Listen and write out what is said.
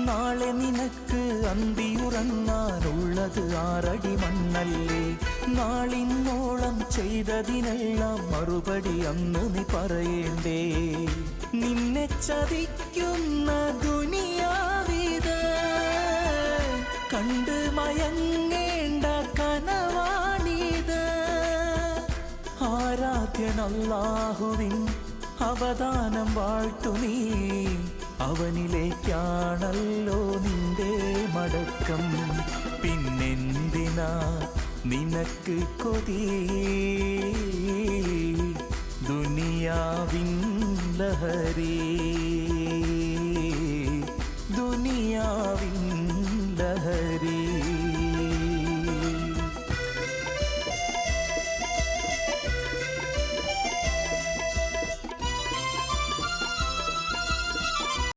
നാളെ നിനക്ക് അന്തിയുറങ്ങാനുള്ളത് 6 അടി മണ്ണല്ലേ. നാളിന്നോളം ചെയ്തതിനെല്ലാം മറുപടി അന്ന് നീ പറയേണ്ടേ. നിന്നെ ചതിക്കുന്ന ദുനിയാവിത് കണ്ട് മയങ്ങേണ്ട കനവാണിത്. ആരാധ്യൻ അല്ലാഹുവിൻ അവദാനം വാഴ്ത്തു നീ, അവനിലേക്കാണല്ലോ നിന്റെ മടക്കം. പിന്നെന്തിനാ നിനക്ക് കൊതി ദുനിയാവിൻ ലഹരി.